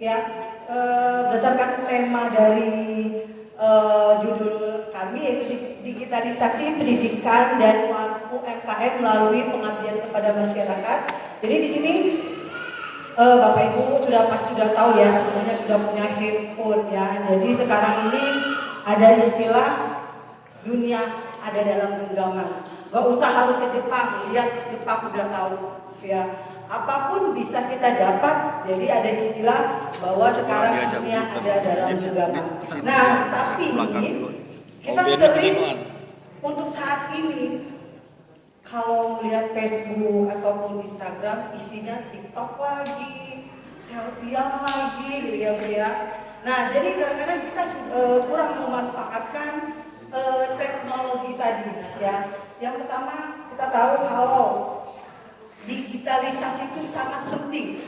ya, berdasarkan tema dari judul kami yaitu digitalisasi pendidikan dan UMKM melalui pengabdian kepada masyarakat. Jadi di sini Bapak Ibu sudah tahu ya, semuanya sudah punya handphone ya. Jadi sekarang ini ada istilah dunia ada dalam genggaman. Gak usah harus ke Jepang, lihat Jepang udah tahu ya. Apapun bisa kita dapat. Jadi ada istilah bahwa sekarang dunia ada dalam genggaman. Nah, tapi kita sering untuk saat ini kalau melihat Facebook ataupun Instagram isinya TikTok lagi, selfie lagi gitu ya. Nah, jadi kadang-kadang kita kurang memanfaatkan teknologi tadi ya. Yang pertama kita tahu kalau digitalisasi itu sangat penting.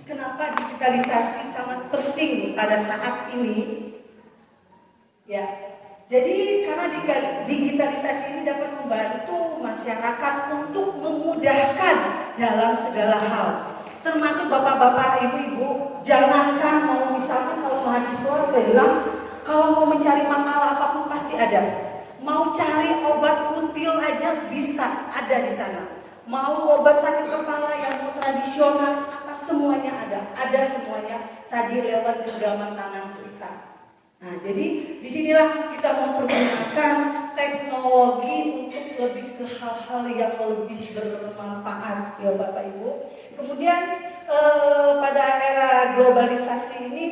Kenapa digitalisasi sangat penting pada saat ini? Ya, jadi karena digitalisasi ini dapat membantu masyarakat untuk memudahkan dalam segala hal. Termasuk bapak-bapak, ibu-ibu, jangankan mau misalkan kalau mahasiswa saya bilang kalau mau mencari makalah apapun pasti ada. Mau cari obat kutil aja bisa ada di sana. Mau obat sakit kepala yang tradisional apa semuanya ada semuanya tadi lewat genggaman tangan kita. Nah, jadi disinilah kita mempergunakan teknologi untuk lebih ke hal-hal yang lebih bermanfaat ya Bapak Ibu. Kemudian pada era globalisasi ini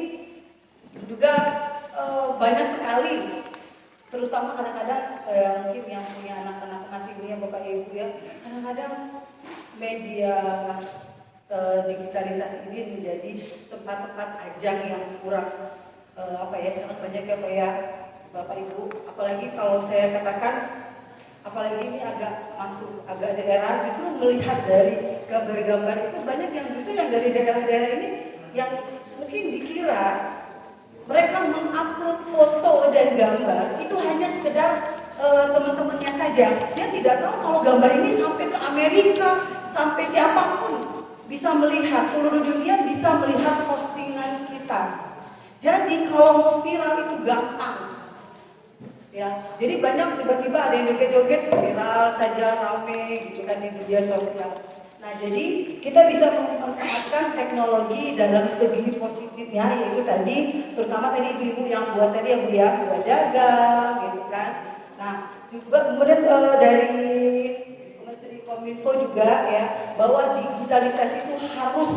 juga banyak sekali, terutama kadang-kadang mungkin yang punya anak-anak masih punya Bapak Ibu ya, kadang-kadang media digitalisasi ini menjadi tempat-tempat ajang yang kurang sangat banyak ya Pak ya Bapak Ibu. Apalagi kalau saya katakan, apalagi ini agak daerah, justru melihat dari gambar-gambar itu banyak yang justru yang dari daerah-daerah ini yang mungkin dikira mereka mengupload foto dan gambar itu hanya sekedar teman-temannya saja. Dia tidak tahu kalau gambar ini sampai ke Amerika, sampai siapapun bisa melihat, seluruh dunia bisa melihat postingan kita. Jadi kalau mau viral itu gampang. Ya, jadi banyak tiba-tiba ada yang joget-joget viral saja rame gitu kan di media sosial. Nah, jadi kita bisa memanfaatkan teknologi dalam segi positifnya, yaitu tadi, terutama tadi ibu-ibu yang buat tadi ya Bu ya, buat dagang gitu kan. Nah, juga kemudian dari Menteri Kominfo juga ya, bahwa digitalisasi itu harus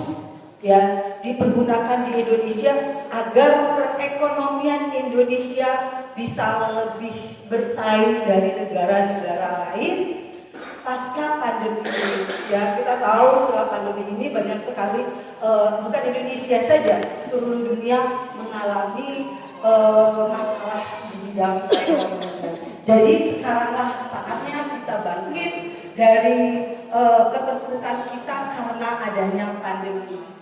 ya dipergunakan di Indonesia agar perekonomian Indonesia bisa lebih bersaing dari negara-negara lain pasca pandemi ini. Ya, kita tahu setelah pandemi ini banyak sekali bukan Indonesia saja, seluruh dunia mengalami masalah di bidang perekonomian. Jadi sekaranglah saatnya kita bangkit dari keterpurukan kita karena adanya pandemi.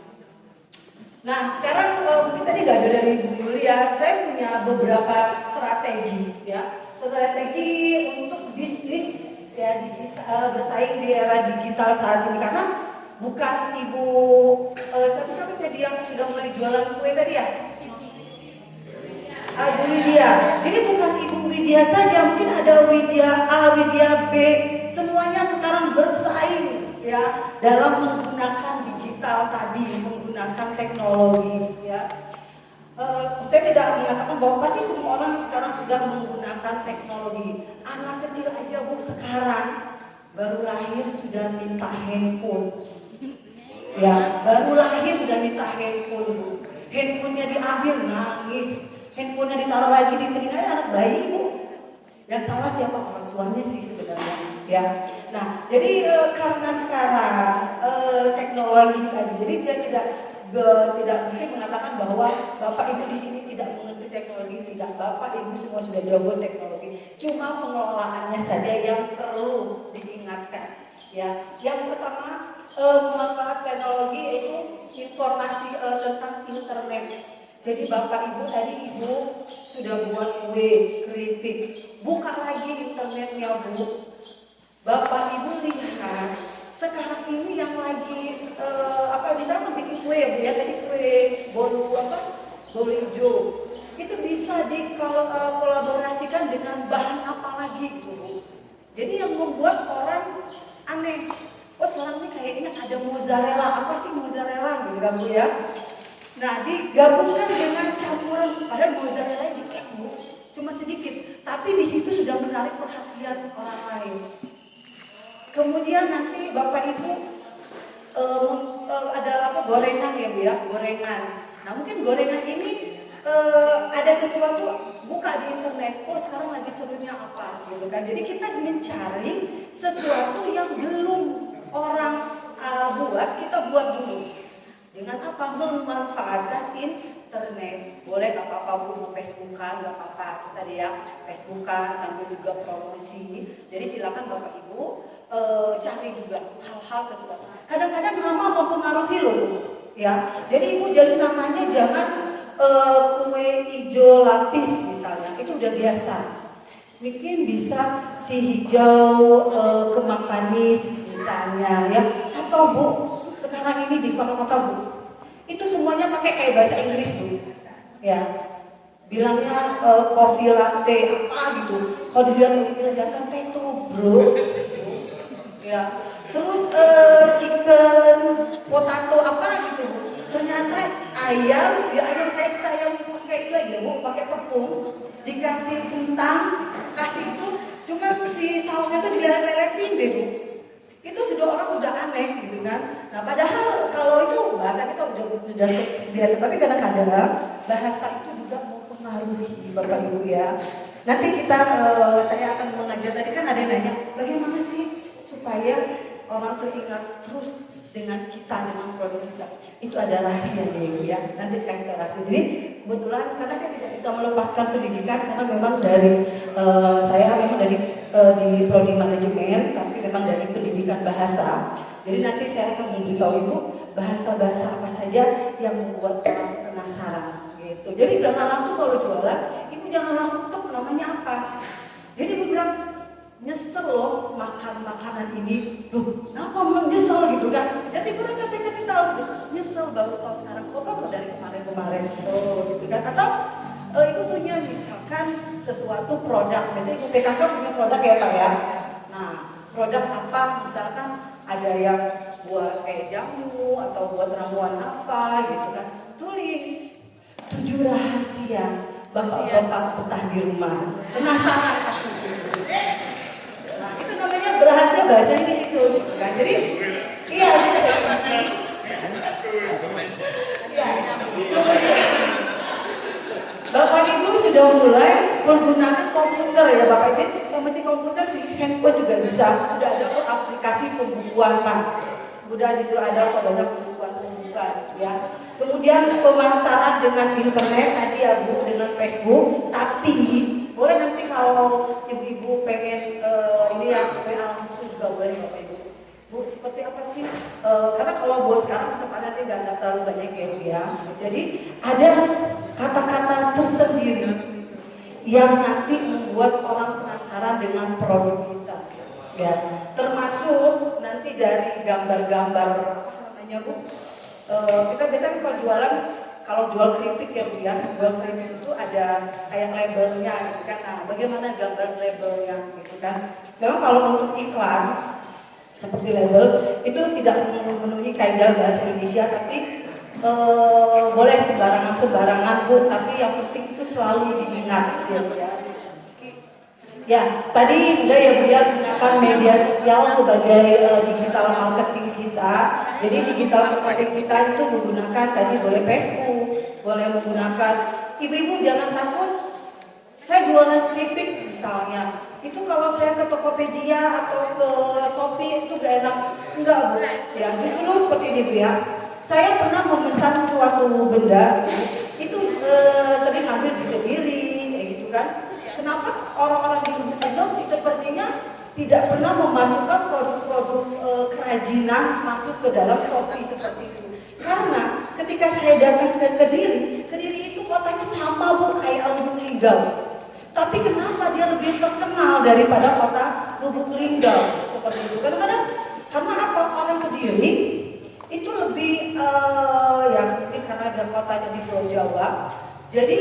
Nah, sekarang mungkin tadi nggak ada dari Bu Yulia, saya punya beberapa strategi ya, strategi untuk bisnis ya digital, bersaing di era digital saat ini, karena bukan Ibu siapa tadi yang sudah mulai jualan kue tadi ya? Ibu Widya. Jadi bukan Ibu Widya saja, mungkin ada Widya A, Widya B, semuanya sekarang bersaing ya dalam menggunakan digital tadi, menggunakan teknologi ya. Saya tidak mengatakan bahwa pasti semua orang sekarang sudah menggunakan teknologi. Anak kecil aja Bu sekarang baru lahir sudah minta handphone. Ya, baru lahir sudah minta handphone Bu. Handphonenya diambil nangis, handphonenya ditaruh lagi di telinga anak bayi Bu. Yang salah siapa? Orang tuanya sih sebenarnya ya. Nah, jadi karena sekarang teknologi tadi, jadi saya tidak mungkin mengatakan bahwa Bapak Ibu di sini tidak mengerti teknologi, tidak. Bapak Ibu semua sudah jago teknologi. Cuma pengelolaannya saja yang perlu diingatkan. Ya, yang pertama memanfaatkan teknologi itu informasi tentang internet. Jadi Bapak Ibu tadi Ibu sudah buat kue, keripik, buka lagi internetnya Bu. Bapak Ibu lihat sekarang ini yang lagi misalnya bikin kue ya Bu ya, tadi kue bolu bolu hijau. Itu bisa dikolaborasikan dengan bahan apa lagi gitu Bu. Jadi yang membuat orang aneh, oh sekarang ini kayaknya ada mozzarella, apa sih mozzarella gitu kan Bu ya. Nah digabungkan dengan campuran, padahal mozzarella dikit Bu, cuma sedikit, tapi di situ sudah menarik perhatian orang lain. Kemudian nanti Bapak Ibu ada gorengan ya Bu ya, gorengan. Nah mungkin gorengan ini ada sesuatu buka di internet, oh sekarang lagi serunya apa gitu kan. Jadi kita mencari sesuatu yang belum orang buat, kita buat dulu. Dengan apa? Memanfaatkan internet. Boleh nggak apa-apa Bu, Facebookan nggak apa-apa, tadi ya Facebookan sambil juga promosi. Jadi silakan Bapak Ibu cari juga hal-hal sesuatu. Kadang-kadang nama mempengaruhi loh Bu, ya. Jadi Ibu jadi namanya jangan kue hijau lapis misalnya, itu udah biasa. Mungkin bisa si hijau kembang manis misalnya ya. Atau Bu, sekarang ini di kota-kota Bu, itu semuanya pakai kayak bahasa Inggris Bu, ya. Bilangnya coffee latte apa gitu. Kalau dilihat itu bro, ya. Terus chicken potato apa gitu Bu. Ternyata ayam, ya ayam kayak kita ayam pakai itu aja Bu, pakai tepung, dikasih kentang, kasih itu, cuma si sausnya itu dilelet-leletin deh Bu. Itu sudah orang sudah aneh gitu kan. Nah padahal kalau itu bahasa kita udah biasa, tapi kadang-kadang bahasa itu juga mempengaruhi Bapak Ibu ya. Nanti kita saya akan mengajar, tadi kan ada yang nanya bagaimana sih supaya orang teringat terus dengan kita, dengan produk kita. Itu ada rahasianya ya. Nanti kasih rahasia. Jadi kebetulan karena saya tidak bisa melepaskan pendidikan karena memang dari saya memang dari di prodi manajemen, tapi memang dari pendidikan bahasa. Jadi nanti saya akan memberitahu Ibu bahasa-bahasa apa saja yang membuat orang penasaran gitu. Jadi jangan langsung kalau jualan, Ibu jangan langsung tek namanya apa. Jadi Ibu bilang nyesel loh makan makanan ini, loh kenapa nyesel gitu kan. Jadi Ibu nanti kasih tahu gitu, nyesel baru tahu sekarang kok dari kemarin-kemarin gitu kan. Atau Ibu punya misalkan sesuatu produk, biasanya Ibu PKK punya produk ya Pak ya. Nah produk apa misalkan ada yang buat kayak jamu atau buat ramuan apa gitu kan, tulis 7 rahasia bapak-bapak betah di rumah, penasaran pasti. Nah itu namanya berhasil bahasanya di situ gitu kan. Jadi iya gitu. Iya. Bapak Ibu sudah mulai menggunakan komputer ya Bapak Ibu. Yang mesti komputer sih, handphone juga bisa. Sudah ada kok aplikasi pembukuan Pak. Sudah itu ada kok banyak pembukuan ya. Kemudian pemasaran dengan internet tadi ya Bu, dengan Facebook. Tapi boleh nanti kalau ibu-ibu pengen ini ya WA langsung juga boleh Bapak Ibu. Bu seperti apa sih? Karena kalau buat sekarang sebenarnya nggak terlalu banyak ya Bu ya. Jadi ada kata-kata tersendiri yang nanti membuat orang penasaran dengan produk kita. Ya, termasuk nanti dari gambar-gambar apa namanya Bu? Kita biasanya kalau jualan, kalau jual keripik ya Bu ya, jual keripik itu ada kayak labelnya gitu kan. Nah, bagaimana gambar labelnya gitu kan. Memang kalau untuk iklan seperti label itu tidak memenuhi kaidah bahasa Indonesia, tapi boleh sembarangan Bu, tapi yang penting itu selalu diingat ya Bu ya. Ya, tadi sudah ya Bu ya, gunakan media sosial sebagai digital marketing kita. Jadi digital marketing kita itu menggunakan tadi boleh Facebook, boleh menggunakan, ibu-ibu jangan takut. Saya jualan keripik misalnya, itu kalau saya ke Tokopedia atau ke Shopee itu gak enak. Enggak Bu, ya justru seperti ini Bu ya. Saya pernah memesan suatu benda itu sering hampir di Kediri kayak gitu kan. Kenapa orang-orang di Lubuk Linggau sepertinya tidak pernah memasukkan produk-produk kerajinan masuk ke dalam Shopee seperti itu? Karena ketika saya datang ke Kediri itu kotanya sama Bu kayak Lubuk Linggau. Tapi kenapa dia lebih terkenal daripada kota Lubuk Linggau seperti itu? Karena apa? Orang Kediri itu lebih ya mungkin karena ada kotanya di Pulau Jawa. Jadi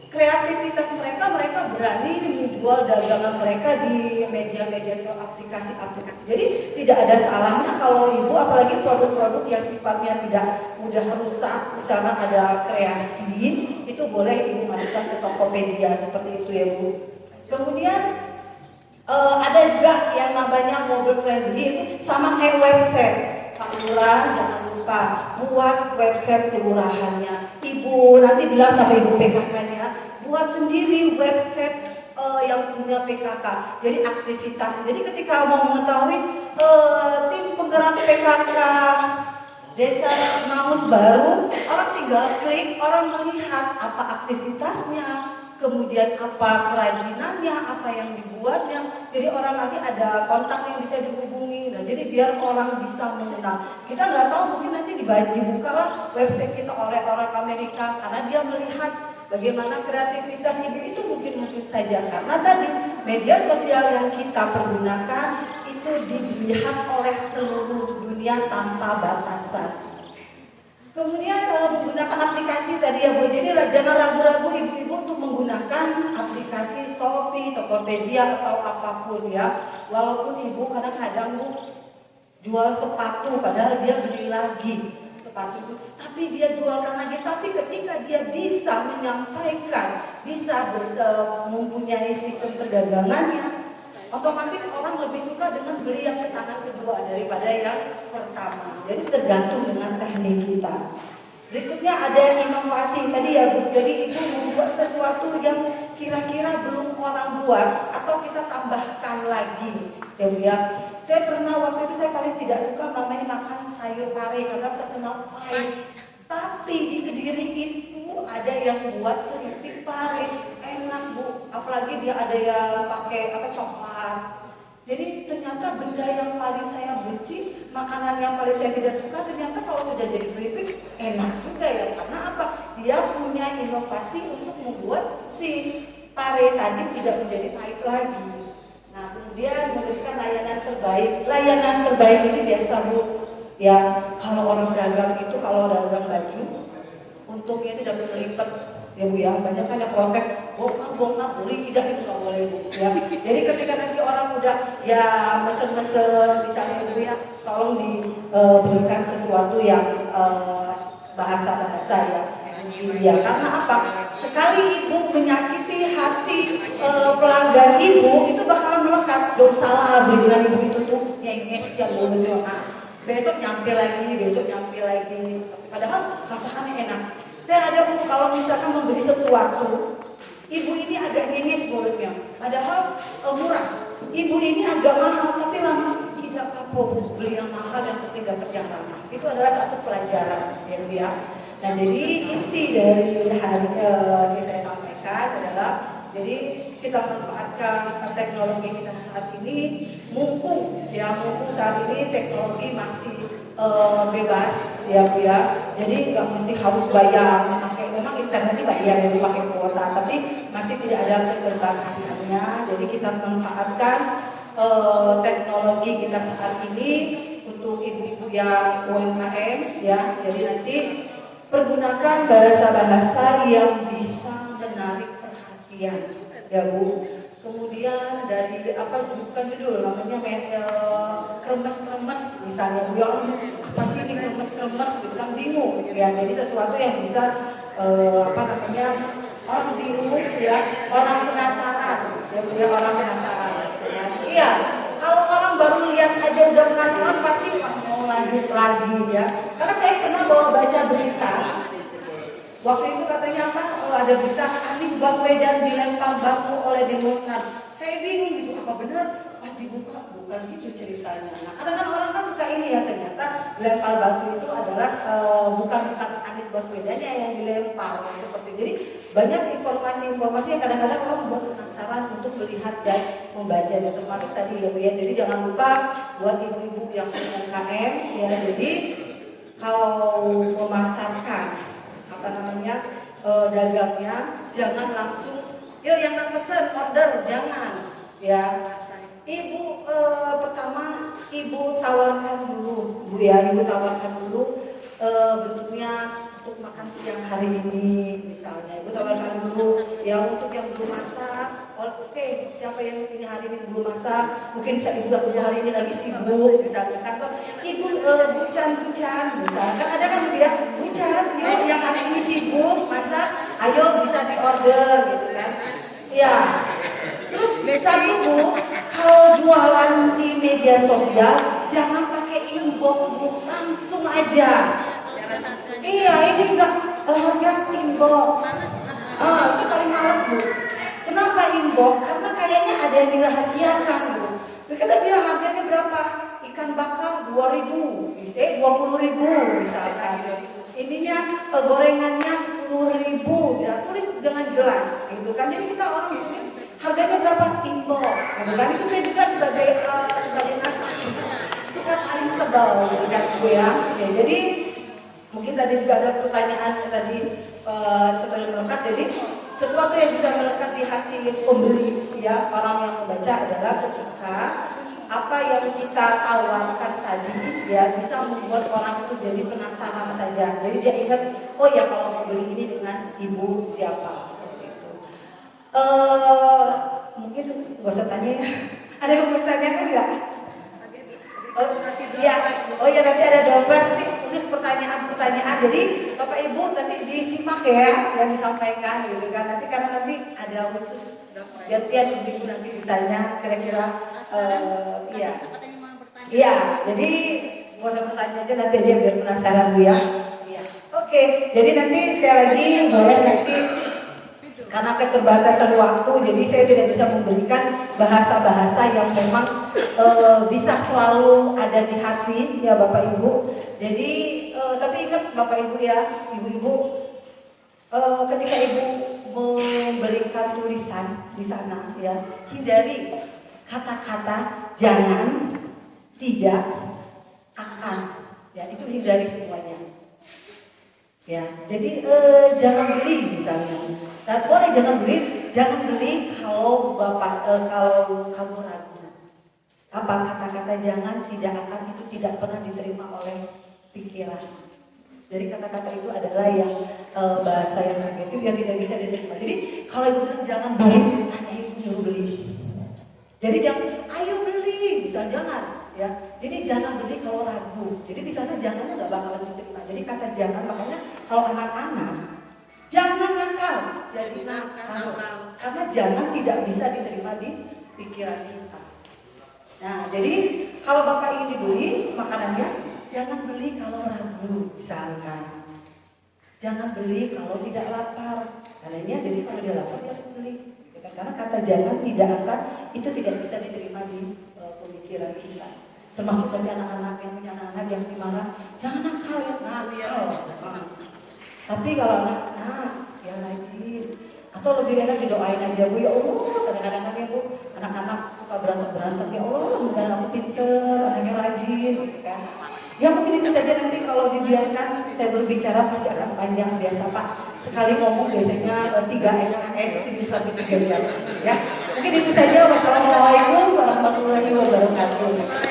kreativitas mereka berani menjual dagangan mereka di media-media aplikasi-aplikasi. Jadi tidak ada salahnya kalau ibu, apalagi produk-produk yang sifatnya tidak mudah rusak, misalnya ada kreasi, itu boleh ibu masukkan ke Tokopedia seperti itu ya Bu. Kemudian ada juga yang namanya mobile friendly, itu sama kayak website. Pak Lurah jangan lupa buat website kelurahannya. Ibu nanti bilang sama ibu PKK-nya, buat sendiri website yang punya PKK. Jadi aktivitas. Jadi ketika mau mengetahui tim penggerak PKK Desa Mangus baru, orang tinggal klik, orang melihat apa aktivitasnya, kemudian apa kerajinannya, apa yang dibuatnya. Jadi orang nanti ada kontak yang bisa dihubungi. Nah, jadi biar orang bisa mengenal. Kita nggak tahu, mungkin nanti dibukalah website kita oleh orang Amerika karena dia melihat bagaimana kreativitas ibu itu mungkin saja. Karena tadi media sosial yang kita pergunakan itu dilihat oleh seluruh dunia tanpa batasan. Kemudian menggunakan aplikasi tadi ya Bu, jadi jangan ragu-ragu ibu-ibu untuk menggunakan aplikasi Shopee, Tokopedia atau apapun ya. Walaupun ibu kadang-kadang Bu jual sepatu padahal dia beli lagi sepatu itu, tapi dia jualkan lagi. Tapi ketika dia bisa menyampaikan, bisa mempunyai sistem perdagangannya, otomatis orang lebih suka dengan beli yang ke tangan kedua daripada yang pertama. Jadi tergantung dengan teknik kita. Berikutnya ada inovasi tadi ya Bu. Jadi ibu membuat sesuatu yang kira-kira belum orang buat atau kita tambahkan lagi ya Bu ya. Saya pernah waktu itu saya paling tidak suka namanya makan sayur pare karena terkenal pahit. Tapi di Kediri itu ada yang buat keripik pare, enak Bu. Apalagi dia ada yang pakai coklat. Jadi ternyata benda yang paling saya benci, makanan yang paling saya tidak suka, ternyata kalau sudah jadi keripik enak juga ya. Karena apa? Dia punya inovasi untuk membuat si pare tadi tidak menjadi pahit lagi. Nah, kemudian memberikan layanan terbaik. Layanan terbaik ini biasa Bu. Ya, kalau orang dagang itu kalau dagang baju, untungnya itu dapat lipat ya Bu ya. Banyak kan yang protes, bongkar beli, tidak, itu nggak boleh Bu ya. Jadi ketika nanti orang udah ya mesen-mesen misalnya Bu ya, tolong diberikan sesuatu yang bahasa-bahasa ya. Ya, karena apa? Sekali ibu menyakiti hati pelanggan ibu, itu bakalan melekat. Gak usah lah beli dengan ibu itu tuh nyenges ya Bu. Nah, besok nyampe lagi. Padahal masakannya enak. Saya ada Bu, kalau misalkan membeli sesuatu, ibu ini agak nyenges mulutnya, padahal murah. Ibu ini agak mahal, tapi lama tidak apa-apa. Beli yang mahal yang penting dapat yang ramah. Itu adalah satu pelajaran ya Bu ya. Nah, jadi inti dari hari yang saya sampaikan adalah, jadi kita manfaatkan teknologi kita saat ini, mumpung saat ini teknologi masih bebas ya Bu ya. Jadi nggak mesti harus bayar, memang internet sih bayar ya pakai kuota, tapi masih tidak ada keterbatasannya. Jadi kita manfaatkan teknologi kita saat ini untuk ibu-ibu yang UMKM ya. Jadi nanti pergunakan bahasa-bahasa yang bisa menarik perhatian ya Bu. Kemudian dari bukan judul namanya kremes-kremes misalnya Bu, orang apa sih ini kremes-kremes gitu kan, bingung ya. Jadi sesuatu yang bisa orang bingung ya, orang penasaran ya Bu ya, orang penasaran gitu ya. Iya, kalau orang baru lihat aja udah penasaran pasti mau lanjut lagi ya. Karena saya pernah baca berita. Waktu itu katanya ada berita Anies Baswedan dilempar batu oleh demonstran. Saya bingung gitu, apa benar? Pas dibuka bukan gitu ceritanya. Nah, kadang-kadang orang kan suka ini ya, ternyata dilempar batu itu adalah bukan Anies Baswedan yang dilempar seperti. Jadi banyak informasi-informasi yang kadang-kadang orang buat penasaran untuk melihat dan membacanya, termasuk tadi ya Bu ya. Jadi jangan lupa buat ibu-ibu yang UMKM ya. Jadi kalau memasarkan dagangnya, jangan langsung yuk yang pesen order, jangan ya. Ibu pertama ibu tawarkan dulu Bu ya, ibu tawarkan dulu bentuknya untuk makan siang hari ini misalnya, ibu tawarkan dulu ya untuk yang belum masak. Oke, siapa yang ini hari ini belum masak, mungkin ibu hari ini lagi sibuk misalnya kan, ibu bucan misalnya kan ada kan gitu ya, bucan yuk yang hari ini sibuk masak, ayo bisa di order gitu kan ya. Terus satu bu, kalau jualan di media sosial jangan pakai inbox bu, langsung aja. Iya, ini enggak harga inbox. Itu paling males bu. Kenapa inbox? Karena kayaknya ada yang dirahasiakan gitu. Kita bilang harganya berapa? Ikan bakar 2.000, 20.000 misalkan. Ininya gorengannya 10.000, ya tulis dengan jelas gitu kan. Jadi kita orang di sini harganya berapa? Inbox. Gitu kan. Itu saya juga sebagai nasabah suka paling sebel gitu kan ibu ya. Ya jadi mungkin tadi juga ada pertanyaan tadi sebelum melekat. Jadi sesuatu yang bisa melekat di hati pembeli ya, orang yang membaca adalah ketika apa yang kita tawarkan tadi ya bisa membuat orang itu jadi penasaran saja. Jadi dia ingat, oh ya kalau mau beli ini dengan ibu siapa, seperti itu. Mungkin gak usah tanya ya. Ada yang mau ditanyakan nggak? Oh ya nanti ada dompet nanti khusus pertanyaan. Jadi Bapak Ibu nanti disimak ya yang disampaikan gitu kan. Nanti karena nanti ada khusus biar tiap ibu nanti ditanya kira-kira iya. Jadi nggak usah bertanya aja nanti dia biar penasaran bu ya. Iya. Oke. Jadi nanti sekali lagi boleh nanti karena keterbatasan waktu, jadi saya tidak bisa memberikan bahasa-bahasa yang memang bisa selalu ada di hati ya Bapak Ibu. Jadi tapi ingat Bapak Ibu ya, ibu-ibu, ketika ibu memberikan tulisan di sana ya, hindari kata-kata jangan, tidak, akan, ya itu hindari semuanya. Ya, jadi jangan beli misalnya. Nah, boleh jangan beli kalau kalau kamu ragu. Apa kata-kata jangan, tidak akan itu tidak pernah diterima oleh pikiran. Jadi kata-kata itu adalah yang bahasa yang subjektif yang tidak bisa diterima. Jadi kalau ibu bilang jangan beli, hanya ibu nyuruh beli. Jadi jangan, ayo beli, bisa jangan. Ya, jadi jangan beli kalau ragu. Jadi di sana jangannya nggak bakalan diterima. Jadi kata jangan, makanya kalau anak-anak jangan nakal, jadi nakal. Karena jangan tidak bisa diterima di pikiran kita. Nah, jadi kalau Bapak ingin dibeli makanannya, jangan beli kalau ragu, misalkan. Jangan beli kalau tidak lapar. Karena jadi kalau dia lapar dia harus beli. Karena kata jangan tidak akan, itu tidak bisa diterima di pemikiran kita. Termasuk bagi anak-anak yang punya anak-anak yang dimarah, jangan nakal ya, nakal. Tapi kalau anak-anak yang rajin, atau lebih enak didoain aja bu, ya Allah, kadang-kadang kan ya bu, anak-anak suka berantem ya Allah, semoga anakku pinter, anaknya rajin, gitu kan. Ya mungkin itu saja, nanti kalau dibiarkan saya berbicara pasti akan panjang biasa Pak. Sekali ngomong biasanya 3 SKS itu bisa sampai 3 jam. Ya, mungkin itu saja. Wassalamualaikum warahmatullahi wabarakatuh.